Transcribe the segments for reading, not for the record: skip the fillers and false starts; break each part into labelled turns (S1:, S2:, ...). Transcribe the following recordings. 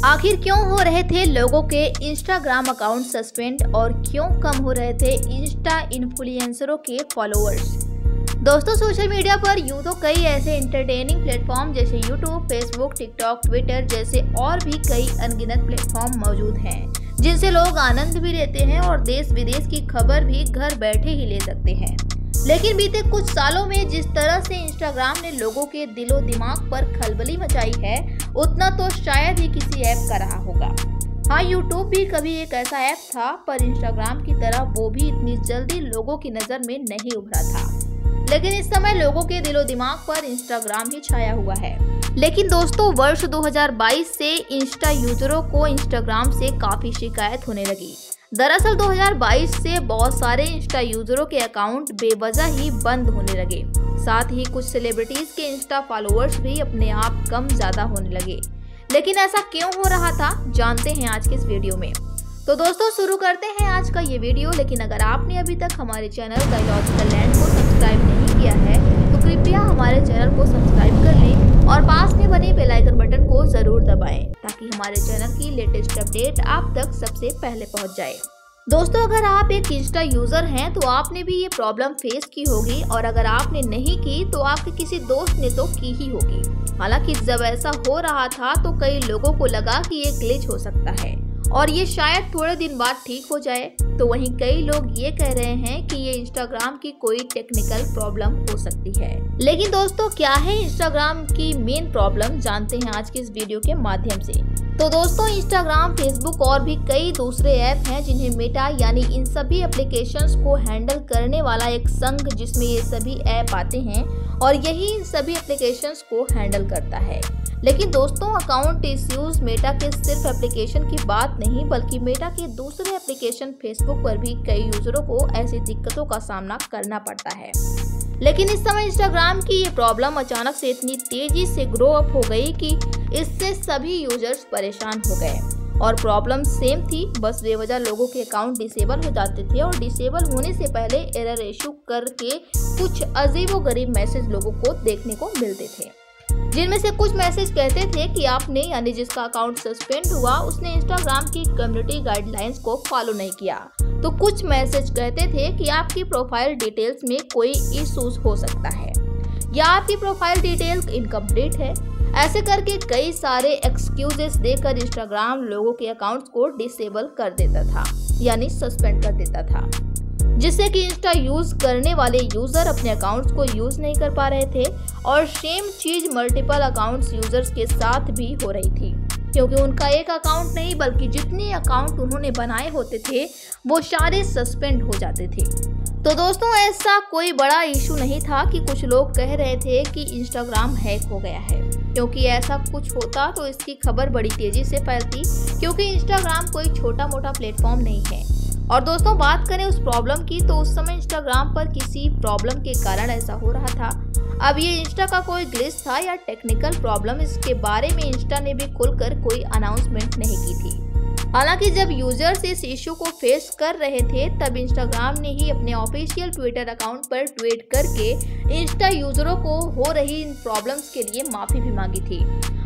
S1: आखिर क्यों हो रहे थे लोगों के इंस्टाग्राम अकाउंट सस्पेंड और क्यों कम हो रहे थे इंस्टा इन्फ्लुएंसरों के फॉलोअर्स। दोस्तों, सोशल मीडिया पर यूं तो कई ऐसे एंटरटेनिंग प्लेटफॉर्म जैसे यूट्यूब, फेसबुक, टिकटॉक, ट्विटर जैसे और भी कई अनगिनत प्लेटफॉर्म मौजूद हैं जिनसे लोग आनंद भी लेते हैं और देश विदेश की खबर भी घर बैठे ही ले सकते हैं। लेकिन बीते कुछ सालों में जिस तरह से इंस्टाग्राम ने लोगों के दिलो दिमाग पर खलबली मचाई है, उतना तो शायद ही किसी ऐप का रहा होगा। हाँ, यूट्यूब भी कभी एक ऐसा ऐप था, पर इंस्टाग्राम की तरह वो भी इतनी जल्दी लोगों की नजर में नहीं उभरा था। लेकिन इस समय लोगों के दिलो दिमाग पर इंस्टाग्राम ही छाया हुआ है। लेकिन दोस्तों, वर्ष 2022 से इंस्टा यूजरों को इंस्टाग्राम से काफी शिकायत होने लगी। दरअसल 2022 से बहुत सारे इंस्टा यूजरों के अकाउंट बेवजह ही बंद होने लगे। साथ ही कुछ सेलिब्रिटीज के इंस्टा फॉलोअर्स भी अपने आप कम ज्यादा होने लगे। लेकिन ऐसा क्यों हो रहा था, जानते हैं आज के इस वीडियो में। तो दोस्तों, शुरू करते हैं आज का ये वीडियो। लेकिन अगर आपने अभी तक हमारे चैनल द इलॉजिकल लैंड को सब्सक्राइब नहीं किया है तो कृपया हमारे चैनल को सब्सक्राइब कर लें और पास में बने बेल आइकन बटन को जरूर दबाएं ताकि हमारे चैनल की लेटेस्ट अपडेट आप तक सबसे पहले पहुंच जाए। दोस्तों, अगर आप एक इंस्टा यूजर हैं तो आपने भी ये प्रॉब्लम फेस की होगी, और अगर आपने नहीं की तो आपके किसी दोस्त ने तो की ही होगी। हालांकि जब ऐसा हो रहा था तो कई लोगों को लगा कि ये ग्लिच हो सकता है और ये शायद थोड़े दिन बाद ठीक हो जाए, तो वहीं कई लोग ये कह रहे हैं कि ये इंस्टाग्राम की कोई टेक्निकल प्रॉब्लम हो सकती है। लेकिन दोस्तों, क्या है इंस्टाग्राम की मेन प्रॉब्लम, जानते हैं आज की इस वीडियो के माध्यम से। तो दोस्तों, इंस्टाग्राम, फेसबुक और भी कई दूसरे ऐप हैं जिन्हें मेटा यानी इन सभी एप्लीकेशंस को हैंडल करने वाला एक संघ जिसमें ये सभी ऐप आते हैं और यही इन सभी एप्लीकेशंस को हैंडल करता है। लेकिन दोस्तों, अकाउंट इश्यूज मेटा के सिर्फ एप्लीकेशन की बात नहीं, बल्कि मेटा के दूसरे एप्लीकेशन फेसबुक पर भी कई यूजरों को ऐसी दिक्कतों का सामना करना पड़ता है। लेकिन इस समय इंस्टाग्राम की ये प्रॉब्लम अचानक से इतनी तेजी से ग्रो अप हो गई कि इससे सभी यूजर्स परेशान हो गए। और प्रॉब्लम सेम थी, बस बेवजह लोगों के अकाउंट डिसेबल हो जाते थे और डिसेबल होने से पहले एरर इशू करके कुछ अजीबोगरीब मैसेज लोगों को देखने को मिलते थे, जिनमें से कुछ मैसेज कहते थे कि आपने यानी जिसका अकाउंट सस्पेंड हुआ उसने इंस्टाग्राम की कम्युनिटी गाइडलाइंस को फॉलो नहीं किया। तो कुछ मैसेज कहते थे कि आपकी प्रोफाइल डिटेल्स में कोई इश्यूज हो सकता है या आपकी प्रोफाइल डिटेल्स इनकम्प्लीट है। ऐसे करके कई सारे एक्सक्यूजेस देकर इंस्टाग्राम लोगों के अकाउंट्स को डिसेबल कर देता था यानी सस्पेंड कर देता था, जिससे कि इंस्टा यूज करने वाले यूजर अपने अकाउंट्स को यूज नहीं कर पा रहे थे। और सेम चीज मल्टीपल अकाउंट्स यूजर्स के साथ भी हो रही थी, क्योंकि उनका एक अकाउंट नहीं बल्कि जितने अकाउंट उन्होंने बनाए होते थे वो सारे सस्पेंड हो जाते थे। तो दोस्तों, ऐसा कोई बड़ा इशू नहीं था कि कुछ लोग कह रहे थे कि इंस्टाग्राम हैक हो गया है, क्योंकि ऐसा कुछ होता तो इसकी खबर बड़ी तेजी से फैलती, क्योंकि इंस्टाग्राम कोई छोटा मोटा प्लेटफॉर्म नहीं है। और दोस्तों, बात करें उस प्रॉब्लम की, तो उस समय इंस्टाग्राम पर किसी प्रॉब्लम के कारण ऐसा हो रहा था। अब ये इंस्टा का कोई ग्लिच था या टेक्निकल प्रॉब्लम, इसके बारे में इंस्टा ने भी खुलकर कोई अनाउंसमेंट नहीं की थी। हालांकि जब यूजर्स इस इशू को फेस कर रहे थे तब इंस्टाग्राम ने ही अपने ऑफिशियल ट्विटर अकाउंट पर ट्वीट करके इंस्टा यूजरों को हो रही इन प्रॉब्लम्स के लिए माफी भी मांगी थी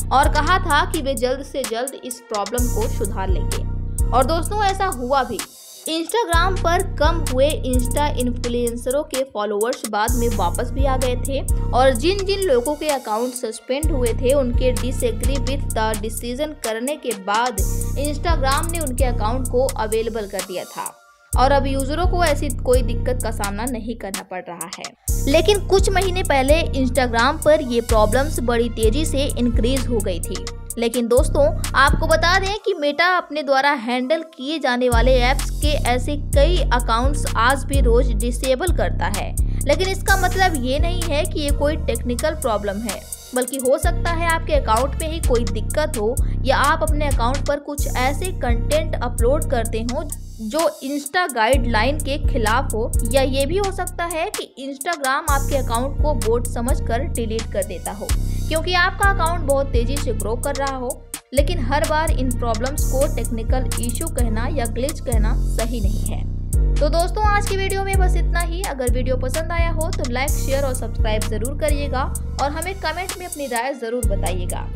S1: और कहा था कि वे जल्द से जल्द इस प्रॉब्लम को सुधार लेंगे। और दोस्तों, ऐसा हुआ भी। इंस्टाग्राम पर कम हुए इंस्टा इन्फ्लुएंसरों के फॉलोअर्स बाद में वापस भी आ गए थे और जिन जिन लोगों के अकाउंट सस्पेंड हुए थे उनके डिसएग्री विद द डिसीजन करने के बाद इंस्टाग्राम ने उनके अकाउंट को अवेलेबल कर दिया था और अब यूजरों को ऐसी कोई दिक्कत का सामना नहीं करना पड़ रहा है। लेकिन कुछ महीने पहले इंस्टाग्राम पर ये प्रॉब्लम्स बड़ी तेजी से इंक्रीज हो गई थी। लेकिन दोस्तों, आपको बता दें कि मेटा अपने द्वारा हैंडल किए जाने वाले ऐप्स के ऐसे कई अकाउंट्स आज भी रोज डिसेबल करता है। लेकिन इसका मतलब ये नहीं है कि ये कोई टेक्निकल प्रॉब्लम है, बल्कि हो सकता है आपके अकाउंट में ही कोई दिक्कत हो या आप अपने अकाउंट पर कुछ ऐसे कंटेंट अपलोड करते हो जो इंस्टा गाइडलाइन के खिलाफ हो, या ये भी हो सकता है कि इंस्टाग्राम आपके अकाउंट को बोट समझकर डिलीट कर देता हो क्योंकि आपका अकाउंट बहुत तेजी से ग्रो कर रहा हो। लेकिन हर बार इन प्रॉब्लम्स को टेक्निकल इशू कहना या ग्लिच कहना सही नहीं है। तो दोस्तों, आज की वीडियो में बस इतना ही। अगर वीडियो पसंद आया हो तो लाइक, शेयर और सब्सक्राइब जरूर करिएगा और हमें कमेंट में अपनी राय जरूर बताइएगा।